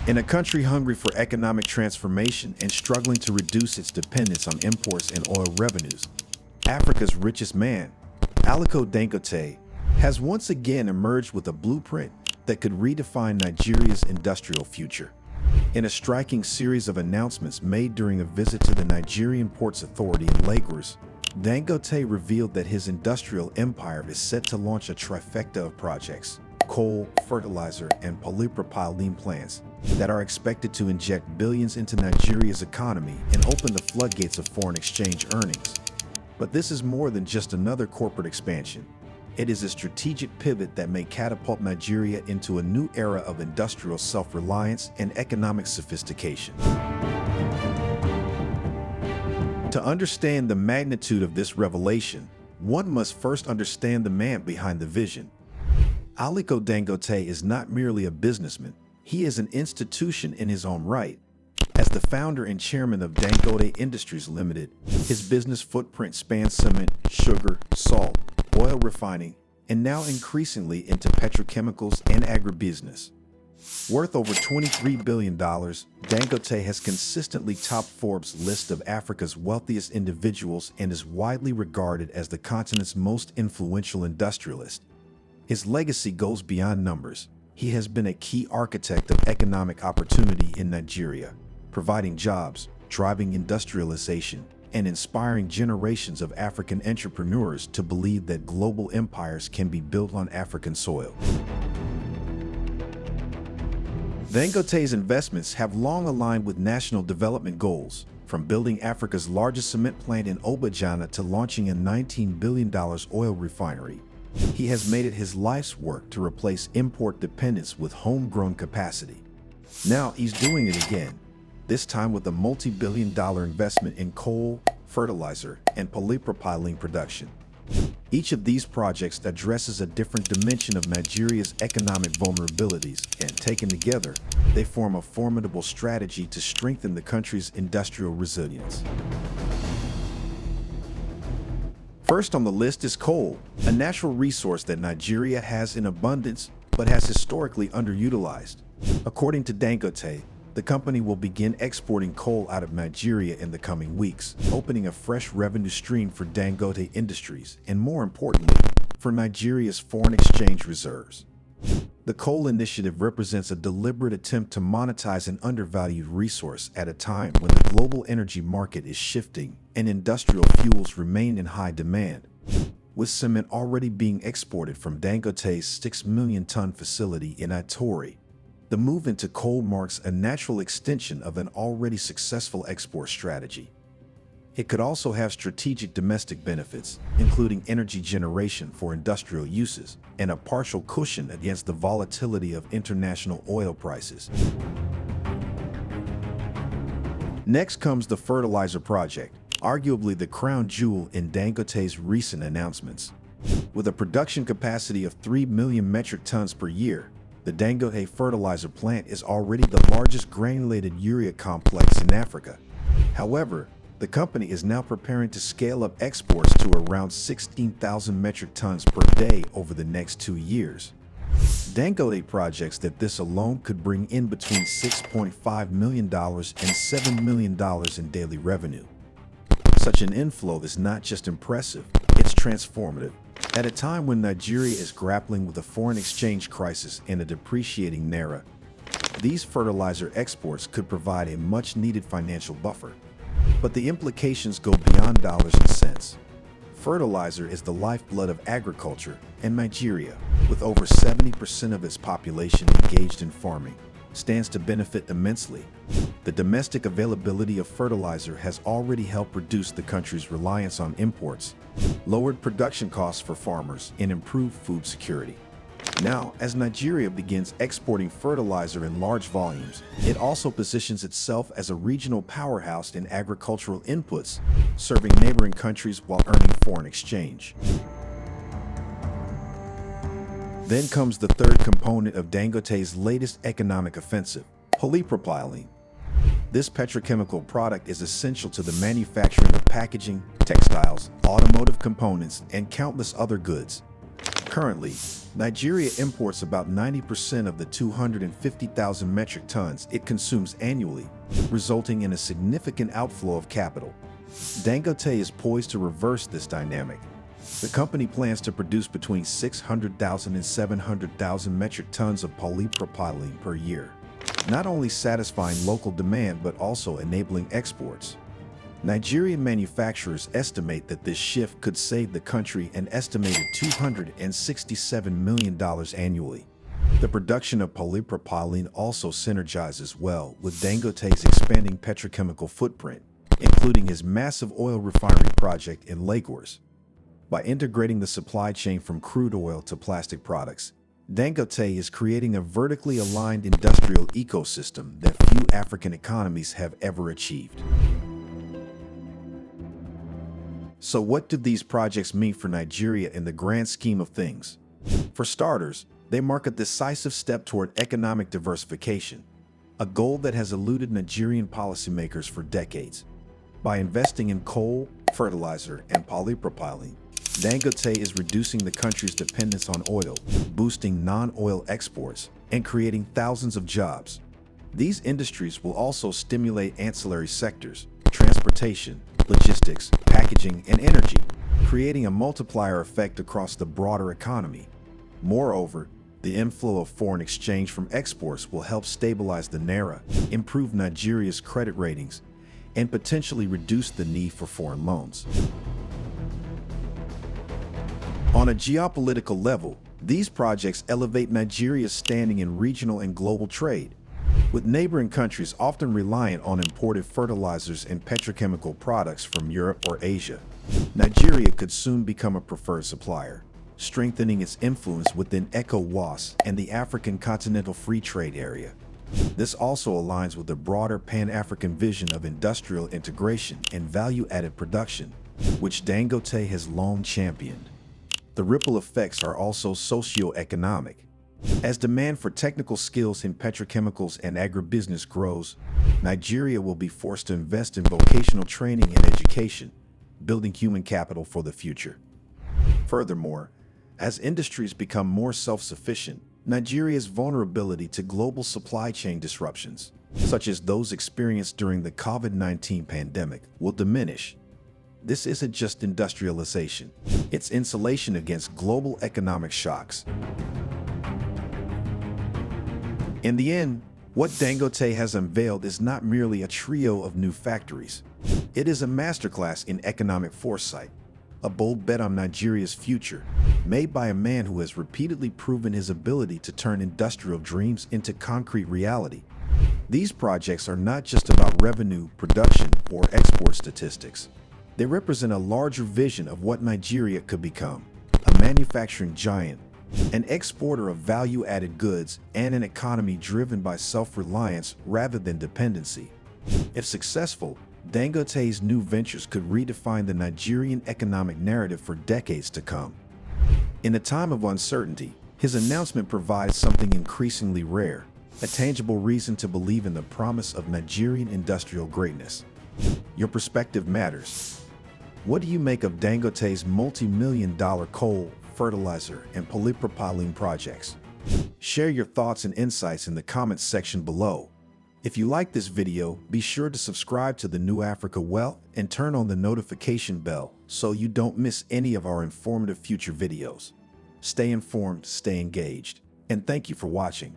In a country hungry for economic transformation and struggling to reduce its dependence on imports and oil revenues, Africa's richest man, Aliko Dangote, has once again emerged with a blueprint that could redefine Nigeria's industrial future. In a striking series of announcements made during a visit to the Nigerian Ports Authority in Lagos, Dangote revealed that his industrial empire is set to launch a trifecta of projects: coal, fertilizer, and polypropylene plants that are expected to inject billions into Nigeria's economy and open the floodgates of foreign exchange earnings. But this is more than just another corporate expansion. It is a strategic pivot that may catapult Nigeria into a new era of industrial self-reliance and economic sophistication. To understand the magnitude of this revelation, one must first understand the man behind the vision. Aliko Dangote is not merely a businessman, he is an institution in his own right. As the founder and chairman of Dangote Industries Limited, his business footprint spans cement, sugar, salt, oil refining, and now increasingly into petrochemicals and agribusiness. Worth over $23 billion, Dangote has consistently topped Forbes' list of Africa's wealthiest individuals and is widely regarded as the continent's most influential industrialist. His legacy goes beyond numbers. He has been a key architect of economic opportunity in Nigeria, providing jobs, driving industrialization, and inspiring generations of African entrepreneurs to believe that global empires can be built on African soil. Dangote's investments have long aligned with national development goals, from building Africa's largest cement plant in Obajana to launching a $19 billion oil refinery. He has made it his life's work to replace import dependence with homegrown capacity. Now he's doing it again, this time with a multi-billion-dollar investment in coal, fertilizer, and polypropylene production. Each of these projects addresses a different dimension of Nigeria's economic vulnerabilities, and taken together, they form a formidable strategy to strengthen the country's industrial resilience. First on the list is coal, a natural resource that Nigeria has in abundance but has historically underutilized. According to Dangote, the company will begin exporting coal out of Nigeria in the coming weeks, opening a fresh revenue stream for Dangote Industries and, more importantly, for Nigeria's foreign exchange reserves. The coal initiative represents a deliberate attempt to monetize an undervalued resource at a time when the global energy market is shifting and industrial fuels remain in high demand. With cement already being exported from Dangote's 6 million-ton facility in Itori, the move into coal marks a natural extension of an already successful export strategy. It could also have strategic domestic benefits, including energy generation for industrial uses and a partial cushion against the volatility of international oil prices. Next comes the fertilizer project, arguably the crown jewel in Dangote's recent announcements. With a production capacity of 3 million metric tons per year, the Dangote fertilizer plant is already the largest granulated urea complex in Africa. However, the company is now preparing to scale up exports to around 16,000 metric tons per day over the next 2 years. Dangote projects that this alone could bring in between $6.5 million and $7 million in daily revenue. Such an inflow is not just impressive, it's transformative. At a time when Nigeria is grappling with a foreign exchange crisis and a depreciating naira, these fertilizer exports could provide a much-needed financial buffer. But the implications go beyond dollars and cents. Fertilizer is the lifeblood of agriculture, and Nigeria, with over 70% of its population engaged in farming, stands to benefit immensely. The domestic availability of fertilizer has already helped reduce the country's reliance on imports, lowered production costs for farmers, and improved food security. Now, as Nigeria begins exporting fertilizer in large volumes, it also positions itself as a regional powerhouse in agricultural inputs, serving neighboring countries while earning foreign exchange. Then comes the third component of Dangote's latest economic offensive, polypropylene. This petrochemical product is essential to the manufacturing of packaging, textiles, automotive components, and countless other goods. Currently, Nigeria imports about 90% of the 250,000 metric tons it consumes annually, resulting in a significant outflow of capital. Dangote is poised to reverse this dynamic. The company plans to produce between 600,000 and 700,000 metric tons of polypropylene per year, not only satisfying local demand but also enabling exports. Nigerian manufacturers estimate that this shift could save the country an estimated $267 million annually. The production of polypropylene also synergizes well with Dangote's expanding petrochemical footprint, including his massive oil refinery project in Lagos. By integrating the supply chain from crude oil to plastic products, Dangote is creating a vertically aligned industrial ecosystem that few African economies have ever achieved. So what do these projects mean for Nigeria in the grand scheme of things? For starters, they mark a decisive step toward economic diversification, a goal that has eluded Nigerian policymakers for decades. By investing in coal, fertilizer, and polypropylene, Dangote is reducing the country's dependence on oil, boosting non-oil exports, and creating thousands of jobs. These industries will also stimulate ancillary sectors, transportation, logistics, packaging, and energy, creating a multiplier effect across the broader economy. Moreover, the inflow of foreign exchange from exports will help stabilize the naira, improve Nigeria's credit ratings, and potentially reduce the need for foreign loans. On a geopolitical level, these projects elevate Nigeria's standing in regional and global trade, with neighboring countries often reliant on imported fertilizers and petrochemical products from Europe or Asia. Nigeria could soon become a preferred supplier, strengthening its influence within ECOWAS and the African Continental Free Trade Area. This also aligns with the broader Pan-African vision of industrial integration and value-added production, which Dangote has long championed. The ripple effects are also socio-economic. As demand for technical skills in petrochemicals and agribusiness grows, Nigeria will be forced to invest in vocational training and education, building human capital for the future. Furthermore, as industries become more self-sufficient, Nigeria's vulnerability to global supply chain disruptions, such as those experienced during the COVID-19 pandemic, will diminish. This isn't just industrialization, it's insulation against global economic shocks. In the end, what Dangote has unveiled is not merely a trio of new factories. It is a masterclass in economic foresight, a bold bet on Nigeria's future, made by a man who has repeatedly proven his ability to turn industrial dreams into concrete reality. These projects are not just about revenue, production, or export statistics. They represent a larger vision of what Nigeria could become: a manufacturing giant, an exporter of value-added goods, and an economy driven by self-reliance rather than dependency. If successful, Dangote's new ventures could redefine the Nigerian economic narrative for decades to come. In a time of uncertainty, his announcement provides something increasingly rare: a tangible reason to believe in the promise of Nigerian industrial greatness. Your perspective matters. What do you make of Dangote's multi-million-dollar coal, fertilizer, and polypropylene projects? Share your thoughts and insights in the comments section below. If you like this video, be sure to subscribe to the New Africa Wealth and turn on the notification bell so you don't miss any of our informative future videos. Stay informed, stay engaged, and thank you for watching.